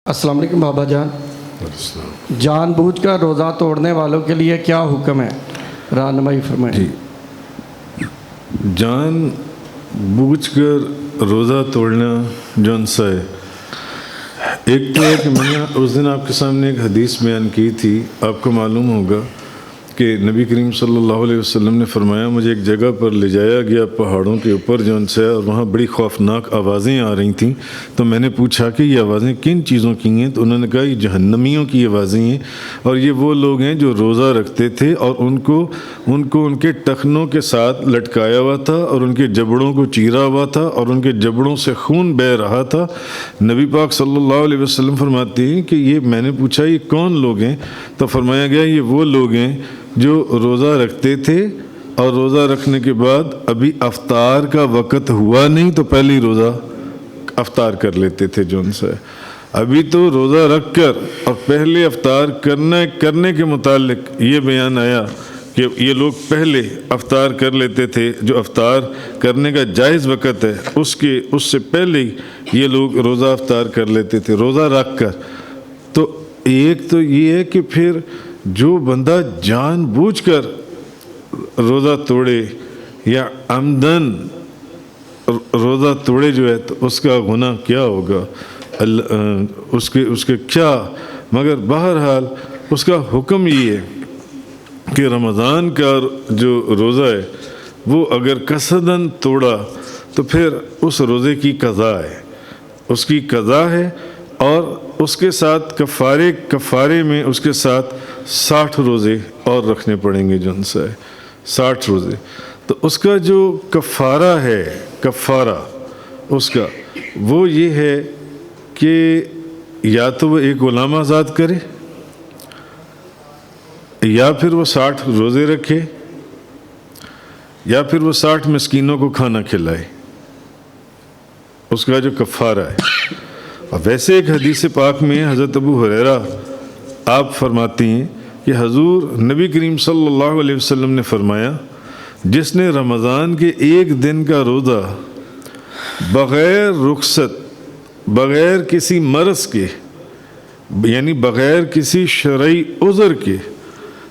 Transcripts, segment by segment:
السلام علیکم بابا جان، جان بوجھ کر روزہ توڑنے والوں کے لیے کیا حکم ہے؟ رہنمائی فرمائیں۔ جی، جان بوجھ کر روزہ توڑنا جون سا ہے، ایک تو ہے کہ میں نے اس دن آپ کے سامنے ایک حدیث بیان کی تھی، آپ کو معلوم ہوگا کہ نبی کریم صلی اللہ علیہ وسلم نے فرمایا مجھے ایک جگہ پر لے جایا گیا پہاڑوں کے اوپر جون سے، اور وہاں بڑی خوفناک آوازیں آ رہی تھیں، تو میں نے پوچھا کہ یہ آوازیں کن چیزوں کی ہیں؟ تو انہوں نے کہا یہ جہنمیوں کی آوازیں ہیں، اور یہ وہ لوگ ہیں جو روزہ رکھتے تھے اور ان کو ان کے ٹخنوں کے ساتھ لٹکایا ہوا تھا اور ان کے جبڑوں کو چیرا ہوا تھا اور ان کے جبڑوں سے خون بہہ رہا تھا۔ نبی پاک صلی اللہ علیہ وسلم فرماتے ہیں کہ یہ میں نے پوچھا یہ کون لوگ ہیں؟ تو فرمایا گیا یہ وہ لوگ ہیں جو روزہ رکھتے تھے اور روزہ رکھنے کے بعد ابھی افطار کا وقت ہوا نہیں تو پہلے ہی روزہ افطار کر لیتے تھے۔ جون سے ابھی تو روزہ رکھ کر اور پہلے افطار کرنے کے متعلق یہ بیان آیا کہ یہ لوگ پہلے افطار کر لیتے تھے، جو افطار کرنے کا جائز وقت ہے اس سے پہلے ہی یہ لوگ روزہ افطار کر لیتے تھے روزہ رکھ کر۔ تو ایک تو یہ ہے کہ پھر جو بندہ جان بوجھ کر روزہ توڑے یا عمدن روزہ توڑے جو ہے تو اس کا گناہ کیا ہوگا، اس کے کیا، مگر بہرحال اس کا حکم یہ ہے کہ رمضان کا جو روزہ ہے وہ اگر قصداً توڑا تو پھر اس روزے کی قضا ہے، اس کی قضا ہے، اور اس کے ساتھ کفارے میں اس کے ساتھ 60 روزے اور رکھنے پڑیں گے، جن سے 60 روزے۔ تو اس کا جو کفارہ ہے، اس کا وہ یہ ہے کہ یا تو وہ ایک غلام آزاد کرے یا پھر وہ 60 روزے رکھے یا پھر وہ 60 مسکینوں کو کھانا کھلائے، اس کا جو کفارہ ہے۔ اور ویسے ایک حدیث پاک میں حضرت ابو ہریرہ آپ فرماتی ہیں کہ حضور نبی کریم صلی اللہ علیہ وسلم نے فرمایا جس نے رمضان کے ایک دن کا روزہ بغیر رخصت، بغیر کسی مرض کے، یعنی بغیر کسی شرعی عذر کے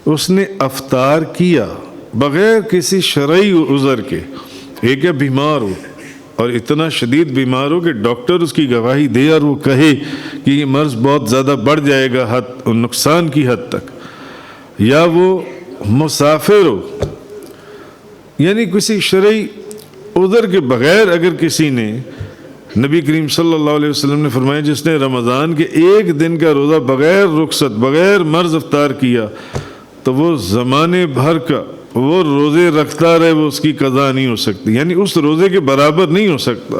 اس نے افطار کیا، بغیر کسی شرعی عذر کے، ایک ہے بیمار ہو اور اتنا شدید بیمار ہو کہ ڈاکٹر اس کی گواہی دے اور وہ کہے کہ یہ مرض بہت زیادہ بڑھ جائے گا نقصان کی حد تک، یا وہ مسافر ہو، یعنی کسی شرعی عذر کے بغیر اگر کسی نے، نبی کریم صلی اللہ علیہ وسلم نے فرمایا جس نے رمضان کے ایک دن کا روزہ بغیر رخصت، بغیر مرض افطار کیا تو وہ زمانے بھر کا وہ روزے رکھتا رہے، وہ اس کی قضا نہیں ہو سکتی، یعنی اس روزے کے برابر نہیں ہو سکتا،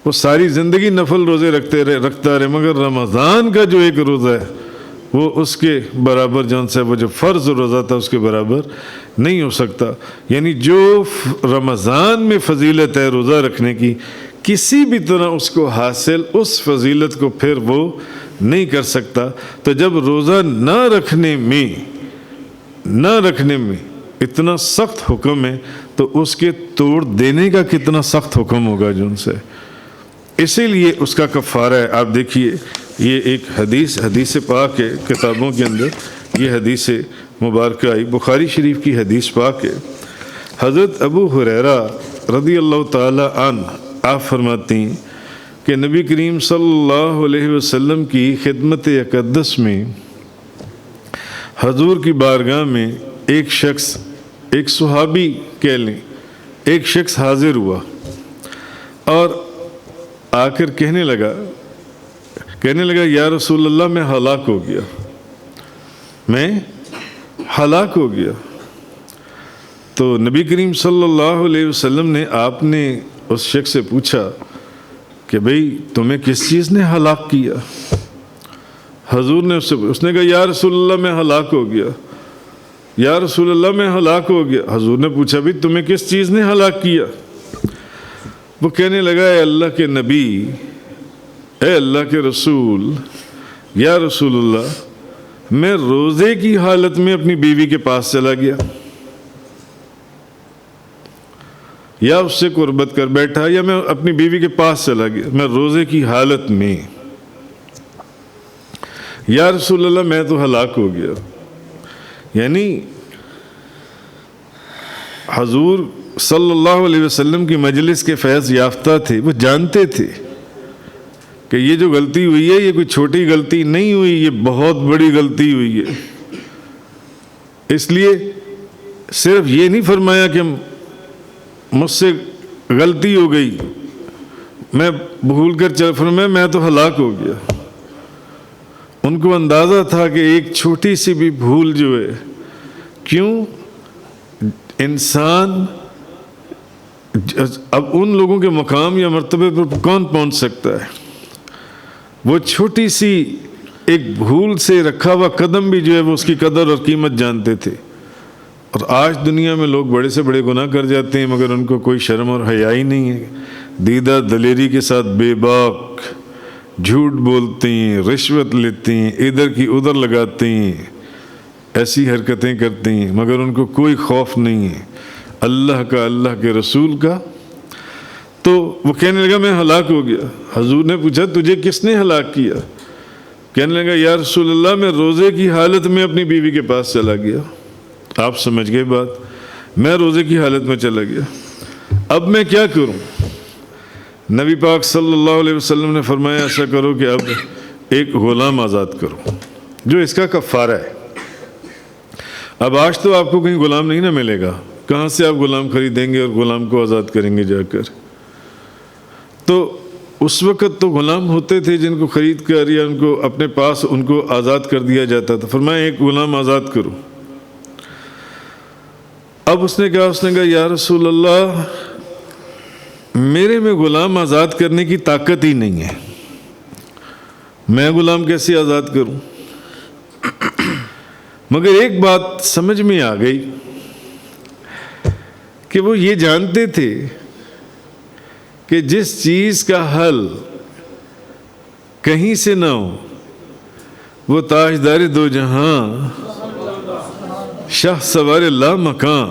وہ ساری زندگی نفل روزے رکھتا رہے، مگر رمضان کا جو ایک روزہ ہے وہ اس کے برابر، جون سے وہ جو فرض روزہ تھا اس کے برابر نہیں ہو سکتا۔ یعنی جو رمضان میں فضیلت ہے روزہ رکھنے کی، کسی بھی طرح اس کو حاصل، اس فضیلت کو پھر وہ نہیں کر سکتا۔ تو جب روزہ نہ رکھنے میں اتنا سخت حکم ہے تو اس کے توڑ دینے کا کتنا سخت حکم ہوگا جن سے، اسی لیے اس کا کفارہ ہے۔ آپ دیکھیے یہ ایک حدیث پاک ہے، کتابوں کے اندر یہ حدیث مبارکہ آئی، بخاری شریف کی حدیث پاک ہے۔ حضرت ابو ہریرہ رضی اللہ تعالی عنہ آپ فرماتے ہیں کہ نبی کریم صلی اللہ علیہ وسلم کی خدمت اقدس میں حضور کی بارگاہ میں ایک شخص، ایک صحابی کہہ لیں، ایک شخص حاضر ہوا اور آ کر کہنے لگا یا رسول اللہ میں ہلاک ہو گیا۔ تو نبی کریم صلی اللہ علیہ وسلم نے آپ نے اس شخص سے پوچھا کہ بھئی تمہیں کس چیز نے ہلاک کیا؟ حضور نے اس نے کہا یا رسول اللہ میں ہلاک ہو گیا، یا رسول اللہ میں ہلاک ہو گیا۔ حضور نے پوچھا بھئی تمہیں کس چیز نے ہلاک کیا؟ وہ کہنے لگا اے اللہ کے نبی، اے اللہ کے رسول، یا رسول اللہ میں روزے کی حالت میں اپنی بیوی کے پاس چلا گیا، یا اس سے قربت کر بیٹھا، یا میں اپنی بیوی کے پاس چلا گیا، میں روزے کی حالت میں یا رسول اللہ میں تو ہلاک ہو گیا. یعنی حضور صلی اللہ علیہ وسلم کی مجلس کے فیض یافتہ تھے، وہ جانتے تھے کہ یہ جو غلطی ہوئی ہے یہ کوئی چھوٹی غلطی نہیں ہوئی، یہ بہت بڑی غلطی ہوئی ہے. اس لیے صرف یہ نہیں فرمایا کہ مجھ سے غلطی ہو گئی، میں بھول کر چل، فرمایا میں تو ہلاک ہو گیا. ان کو اندازہ تھا کہ ایک چھوٹی سی بھی بھول جو ہے، کیوں انسان اب ان لوگوں کے مقام یا مرتبے پر کون پہنچ سکتا ہے؟ وہ چھوٹی سی ایک بھول سے رکھا ہوا قدم بھی جو ہے وہ اس کی قدر اور قیمت جانتے تھے. اور آج دنیا میں لوگ بڑے سے بڑے گناہ کر جاتے ہیں مگر ان کو کوئی شرم اور حیا ہی نہیں ہے. دیدہ دلیری کے ساتھ بے باک جھوٹ بولتے ہیں، رشوت لیتے ہیں، ادھر کی ادھر لگاتے ہیں، ایسی حرکتیں کرتے ہیں مگر ان کو کوئی خوف نہیں ہے اللہ کا، اللہ کے رسول کا. تو وہ کہنے لگا میں ہلاک ہو گیا. حضور نے پوچھا تجھے کس نے ہلاک کیا؟ کہنے لگا یا رسول اللہ میں روزے کی حالت میں اپنی بیوی کے پاس چلا گیا. آپ سمجھ گئے بات، میں روزے کی حالت میں چلا گیا، اب میں کیا کروں؟ نبی پاک صلی اللہ علیہ وسلم نے فرمایا ایسا کرو کہ اب ایک غلام آزاد کرو جو اس کا کفارہ ہے. اب آج تو آپ کو کہیں غلام نہیں نہ ملے گا، کہاں سے آپ غلام خریدیں گے اور غلام کو آزاد کریں گے جا کر؟ تو اس وقت تو غلام ہوتے تھے جن کو خرید کر یا ان کو اپنے پاس ان کو آزاد کر دیا جاتا تھا. فرمایا ایک غلام آزاد کرو. اب اس نے کہا یا رسول اللہ میرے میں غلام آزاد کرنے کی طاقت ہی نہیں ہے، میں غلام کیسے آزاد کروں؟ مگر ایک بات سمجھ میں آ گئی کہ وہ یہ جانتے تھے کہ جس چیز کا حل کہیں سے نہ ہو وہ تاجدار دو جہاں، شاہ سوار لا مکان،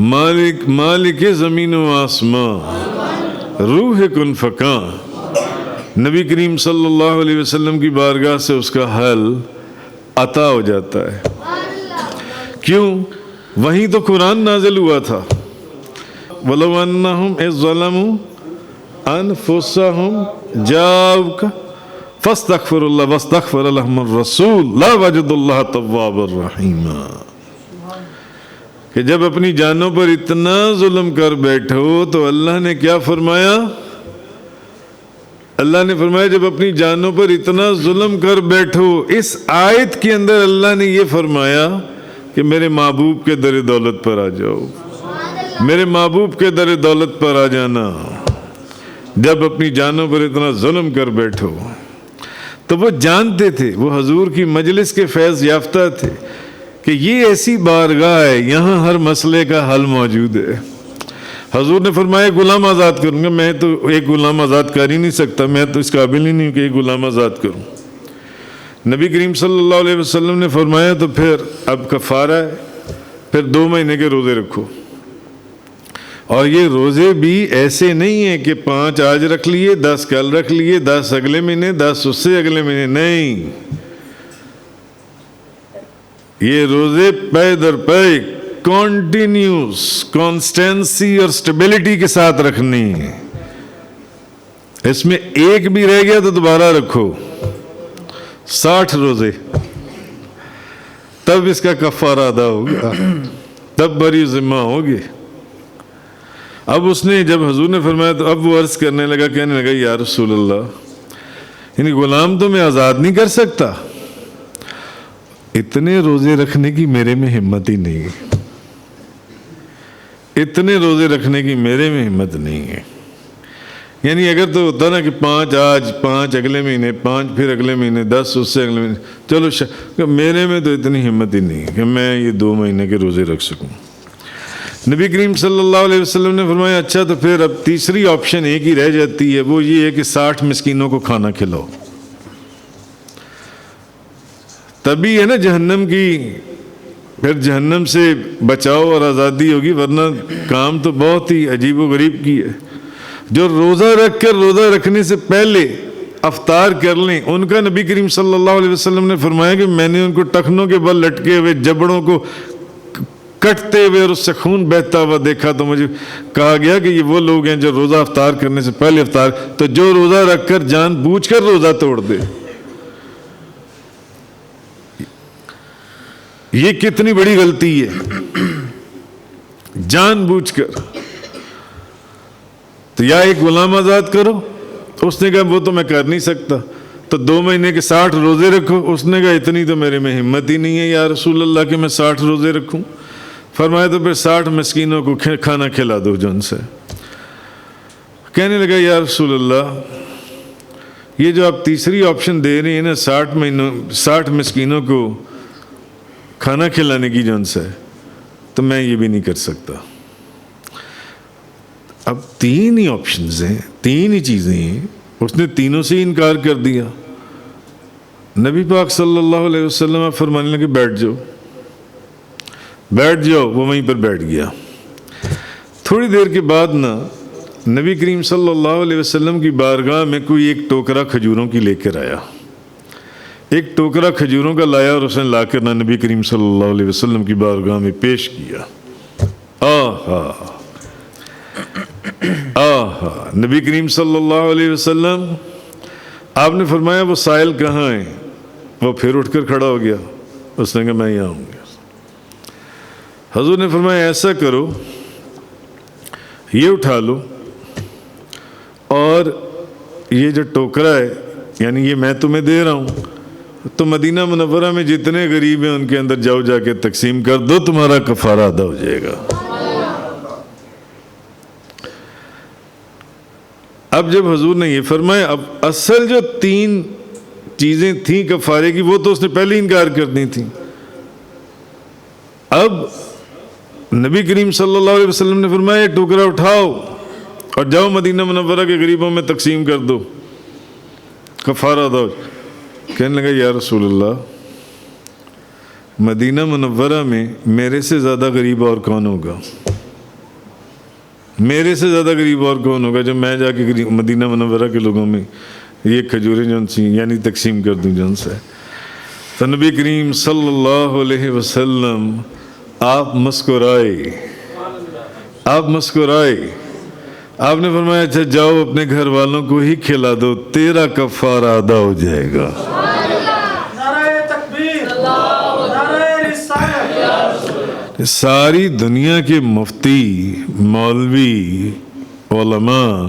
مالک زمین و آسمان، روح کن فکاں، نبی کریم صلی اللہ علیہ وسلم کی بارگاہ سے اس کا حل عطا ہو جاتا ہے. کیوں؟ وہیں تو قرآن نازل ہوا تھا. وَلَوْ أَنَّهُمْ إِذْ ظَلَمُوا أَنفُسَهُمْ جَاءُوكَ فَاسْتَغْفِرُوا اللَّهَ وَاسْتَغْفَرَ لَهُمُ الرَّسُولُ لَوَجَدُوا اللَّهَ تَوَّابًا رَحِيمًا. کہ جب اپنی جانوں پر اتنا ظلم کر بیٹھو تو اللہ نے کیا فرمایا؟ اللہ نے فرمایا جب اپنی جانوں پر اتنا ظلم کر بیٹھو. اس آیت کے اندر اللہ نے یہ فرمایا کہ میرے محبوب کے در دولت پر آ جاؤ، میرے محبوب کے در دولت پر آ جانا. جب اپنی جانوں پر اتنا ظلم کر بیٹھو. تو وہ جانتے تھے، وہ حضور کی مجلس کے فیض یافتہ تھے کہ یہ ایسی بارگاہ ہے یہاں ہر مسئلے کا حل موجود ہے. حضور نے فرمایا غلام آزاد کروں گا. میں تو ایک غلام آزاد کر ہی نہیں سکتا، میں تو اس قابل ہی نہیں کہ ایک غلام آزاد کروں. نبی کریم صلی اللہ علیہ وسلم نے فرمایا تو پھر اب کفارہ ہے، پھر 2 مہینے کے روزے رکھو. اور یہ روزے بھی ایسے نہیں ہیں کہ 5 آج رکھ لیے، 10 کل رکھ لیے، 10 اگلے مہینے، 10 اس سے اگلے مہینے، نہیں. یہ روزے پے در پے کانٹینیوس کانسٹینسی اور سٹیبلٹی کے ساتھ رکھنی ہے. اس میں ایک بھی رہ گیا تو دوبارہ رکھو. 60 روزے، تب اس کا کفارہ ادا ہوگا، تب بری ذمہ ہوگی. اب اس نے جب حضور نے فرمایا تو اب وہ عرض کرنے لگا، کہنے لگا یا رسول اللہ یعنی غلام تو میں آزاد نہیں کر سکتا، اتنے روزے رکھنے کی میرے میں ہمت ہی نہیں ہے، اتنے روزے رکھنے کی میرے میں ہمت نہیں ہے. یعنی اگر تو ہوتا نا کہ 5 آج، 5 اگلے مہینے، 5 پھر اگلے مہینے، 10 اس سے اگلے مہینے، چلو میرے میں تو اتنی ہمت ہی نہیں ہے کہ میں یہ 2 مہینے کے روزے رکھ سکوں. نبی کریم صلی اللہ علیہ وسلم نے فرمایا اچھا تو پھر اب تیسری آپشن ایک ہی رہ جاتی ہے، وہ یہ ہے کہ 60 مسکینوں کو کھانا کھلاؤ. تبھی ہے نا جہنم کی، پھر جہنم سے بچاؤ اور آزادی ہوگی، ورنہ کام تو بہت ہی عجیب و غریب کی ہے. جو روزہ رکھ کر روزہ رکھنے سے پہلے افطار کر لیں. ان کا نبی کریم صلی اللہ علیہ وسلم نے فرمایا کہ میں نے ان کو ٹخنوں کے بل لٹکے ہوئے, جبڑوں کو کٹتے ہوئے اور اس سے خون بہتا ہوا دیکھا, تو مجھے کہا گیا کہ یہ وہ لوگ ہیں جو روزہ افطار کرنے سے پہلے افطار, تو جو روزہ رکھ کر جان بوجھ کر روزہ توڑ دے, یہ کتنی بڑی غلطی ہے, جان بوجھ کر. تو یا ایک غلام آزاد کرو. اس نے کہا وہ تو میں کر نہیں سکتا, تو 2 مہینے کے 60 روزے رکھو. اس نے کہا اتنی تو میرے میں ہمت ہی نہیں ہے یا رسول اللہ کہ میں 60 روزے رکھوں. فرمایا تو پھر 60 مسکینوں کو کھانا کھلا دو جن سے. کہنے لگا یا رسول اللہ, یہ جو آپ تیسری آپشن دے رہے ہیں نا 60 مسکینوں کو کھانا کھلانے کی جن سے, تو میں یہ بھی نہیں کر سکتا. اب 3 ہی آپشنز ہیں, 3 ہی چیزیں ہیں, اس نے تینوں سے انکار کر دیا. نبی پاک صلی اللہ علیہ وسلم فرمانے لگے بیٹھ جاؤ, بیٹھ جاؤ. وہ وہیں پر بیٹھ گیا. تھوڑی دیر کے بعد نا نبی کریم صلی اللہ علیہ وسلم کی بارگاہ میں کوئی ایک ٹوکرا کھجوروں کی لے کر آیا. ایک ٹوکرا کھجوروں کا لایا اور اس نے لا کر نہ نبی کریم صلی اللہ علیہ وسلم کی بارگاہ میں پیش کیا. نبی کریم صلی اللہ علیہ وسلم, آپ نے فرمایا وہ سائل کہاں ہیں؟ وہ پھر اٹھ کر کھڑا ہو گیا. اس نے کہا میں یہاں ہوں گا. حضور نے فرمایا ایسا کرو, یہ اٹھا لو اور یہ جو ٹوکرا ہے یعنی یہ میں تمہیں دے رہا ہوں, تو مدینہ منورہ میں جتنے غریب ہیں ان کے اندر جاؤ, جا کے تقسیم کر دو, تمہارا کفارہ ادا ہو جائے گا. اب جب حضور نے یہ فرمایا, اب اصل جو 3 چیزیں تھیں کفارے کی وہ تو اس نے پہلے انکار کر دی تھیں. اب نبی کریم صلی اللہ علیہ وسلم نے فرمایا یہ ٹکڑا اٹھاؤ اور جاؤ مدینہ منورہ کے غریبوں میں تقسیم کر دو, کفارہ ادا. کہنے لگا یا رسول اللہ, مدینہ منورہ میں میرے سے زیادہ غریب اور کون ہوگا؟ میرے سے زیادہ غریب اور کون ہوگا جب میں جا کے مدینہ منورہ کے لوگوں میں یہ کھجوریں جن سی یعنی تقسیم کر دوں جن سے. تو نبی کریم صلی اللہ علیہ وسلم آپ مسکرائے. آپ نے فرمایا اچھا جاؤ اپنے گھر والوں کو ہی کھلا دو, تیرا کفارہ ادا ہو جائے گا. ساری دنیا کے مفتی, مولوی, علماء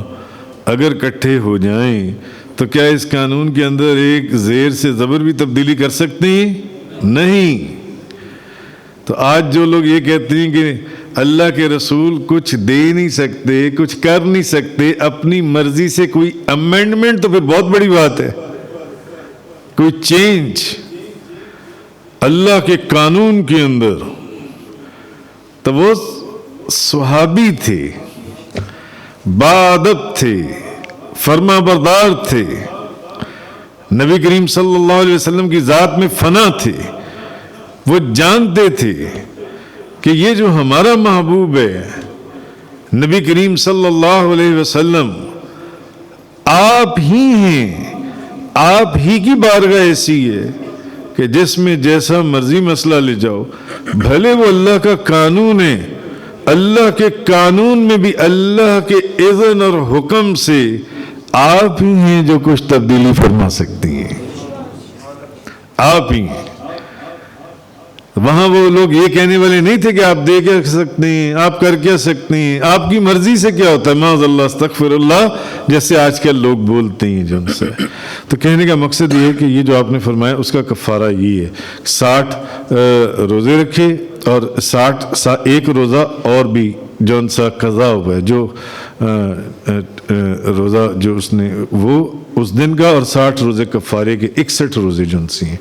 اگر اکٹھے ہو جائیں تو کیا اس قانون کے اندر ایک زیر سے زبر بھی تبدیلی کر سکتے ہیں؟ نہیں. تو آج جو لوگ یہ کہتے ہیں کہ اللہ کے رسول کچھ دے نہیں سکتے, کچھ کر نہیں سکتے, اپنی مرضی سے کوئی امینڈمنٹ تو پھر بہت بڑی بات ہے, کوئی چینج اللہ کے قانون کے اندر. تو وہ صحابی تھے, باادب تھے, فرما بردار تھے, نبی کریم صلی اللہ علیہ وسلم کی ذات میں فنا تھے. وہ جانتے تھے کہ یہ جو ہمارا محبوب ہے نبی کریم صلی اللہ علیہ وسلم آپ ہی ہیں, آپ ہی کی بارگاہ ایسی ہے کہ جس میں جیسا مرضی مسئلہ لے جاؤ, بھلے وہ اللہ کا قانون ہے, اللہ کے قانون میں بھی اللہ کے اذن اور حکم سے آپ ہی ہیں جو کچھ تبدیلی فرما سکتی ہیں, آپ ہی ہیں. وہاں وہ لوگ یہ کہنے والے نہیں تھے کہ آپ دے کے رکھ سکتے ہیں, آپ کر کے سکتے ہیں, آپ کی مرضی سے کیا ہوتا ہے, معاذ اللہ استغفر اللہ, جیسے آج کل لوگ بولتے ہیں جن سے. تو کہنے کا مقصد یہ ہے کہ یہ جو آپ نے فرمایا اس کا کفارہ یہ ہے 60 روزے رکھے اور 1 روزہ اور بھی جو ان سا قضا ہوا ہے, جو روزہ جو اس نے وہ اس دن کا, اور 60 روزے کفارے کے 61 روزے جن سے ہیں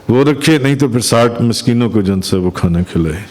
وہ رکھے, نہیں تو پھر 60 مسکینوں کو جن سے وہ کھانا کھلائے.